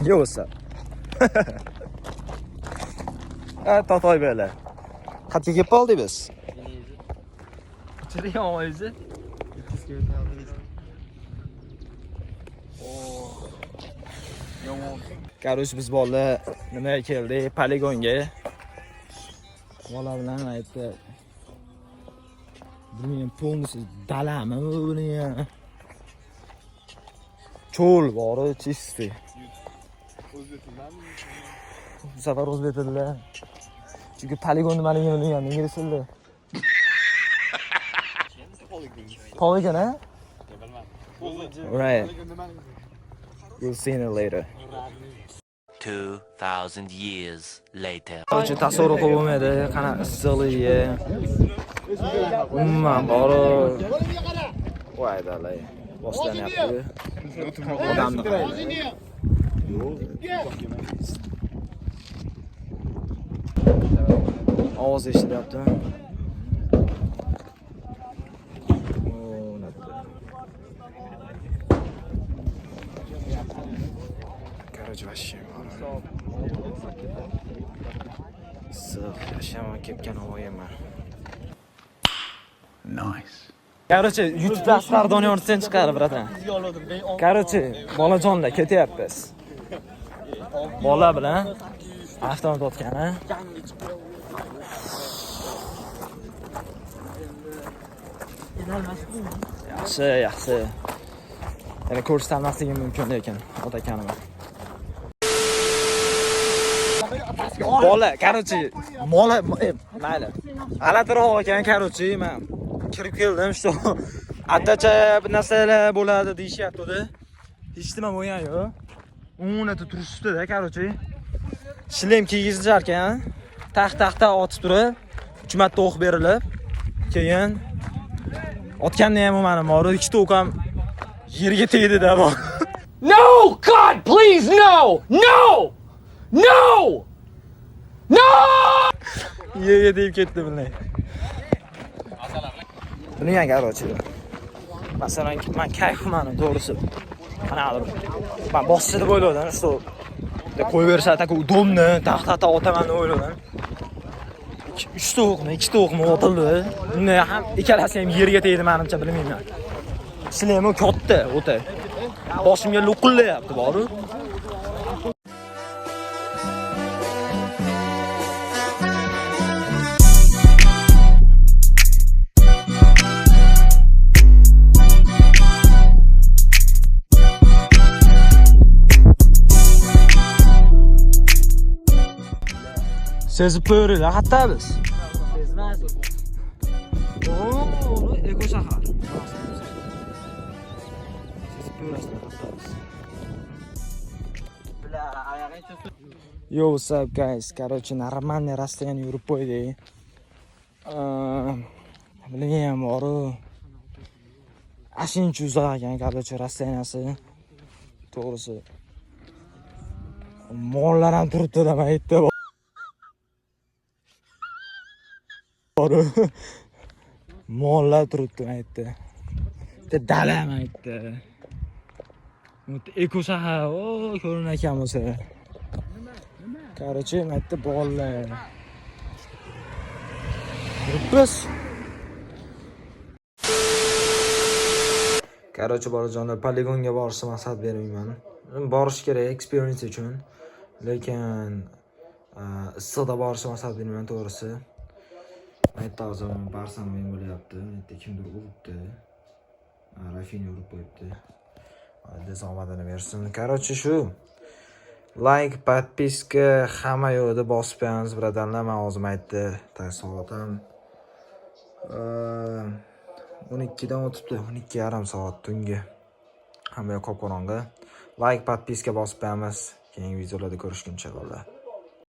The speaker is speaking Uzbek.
Yo, what's up? Tatoy böyle. Qancha kelib qoldik biz? Ichida o'zi. Короче, biz bolalar nimaga keldik? Poligonga. Bola bilan aytdi. Bilmayman, polnisi dalami buni ya. Cho'l bor, чистый. Bu safar o'zbek tilida. Chunki poligon nimaligini bilmagan, ingliz tilida. Polygon, eh? Right. You'll see it later. 2000 years later. Qo'shni tasavvur qilib bo'lmaydi, qana issiqligi. Umuman bori. Voy dalay. Boshlanyapti. Odamni qarang. Ovoz eshitilyapti. Короче, вообще yaşamak kepken olayım. Nice. Короче, YouTube'da Asqar Doniyorni sen chiqar, bratan. Короче, bolajonlar ketyapmiz. Bola bilan avtomat o'tgan, ha? Yaxshi. Yana ko'rsatmasligim mumkin lekin otakanimni. Bola, короче, mayli. G'alatiroq ekan, короче, men kirib keldim, что atacha bir narsalar bo'ladi deyishyapti-da. Hech nima bo'lgan yo'q. O'nata turishdi-da, короче. Shlem kiygizishar ekan, taxta otib turib, 3 marta o'q berilib, keyin otganda ham meni mori, ikkita o'q ham yerga tegdi-da bor. No! God, please, no! No! No! No! Yerga tegib ketdi bunday. Bilmagan, короче. Masalan, men kayfman, to'g'risi. Qanaqa men boshchi deb o'yladim, что qo'yib bersa так удобно, taxta otaman deb o'yladim. 3 o'qmi, 2 o'qmi otildi. Bunday ham ikkalasi ham yerga tegdi, menimcha bilmayman. Silemi katta, o'ta. Boshimga lo'qillayapti, bor-ku. Sezib ko'ringlar, qayerda biz? Sezmaysiz. Oo, eko shahar. Sezib ko'rasizlar, qayerda biz? Yo, what's up guys? Короче, нормальный расстояние yurib qo'ydik. Bilmayman, bor-ku. Ashincha uzoq ekan, короче, расстоянияsi. To'g'risi. Mollar ham turibdi deb aytdi. Mollar turibdi aytdi. Bitta dalam aytdi. Eko shahar, ko'rinar ekan bo'lsa. Короче, aytdi bolalar. Biz. Короче, bolajonlar, poligonga borishni maslahat bermayman. Borish kerak experience uchun. Lekin issiqda borishni maslahat bermayman, to'g'risi. Aytdi hozir Barsan o'yin bo'lyapti. Aytdi kimdir uribdi. Rafinha urib qo'yibdi. Alloh omadini bersin. Короче, shu like, подписка hamma yo'lda bosib qo'yamiz, birodarlar. Men o'zim aytdi, soatim 12 dan o'tibdi. 12:30 soat tungi. Hamma qop-qorong'i. Like, подписка bosib qo'yamiz. Keyingi videolarda ko'rishguncha, bolalar.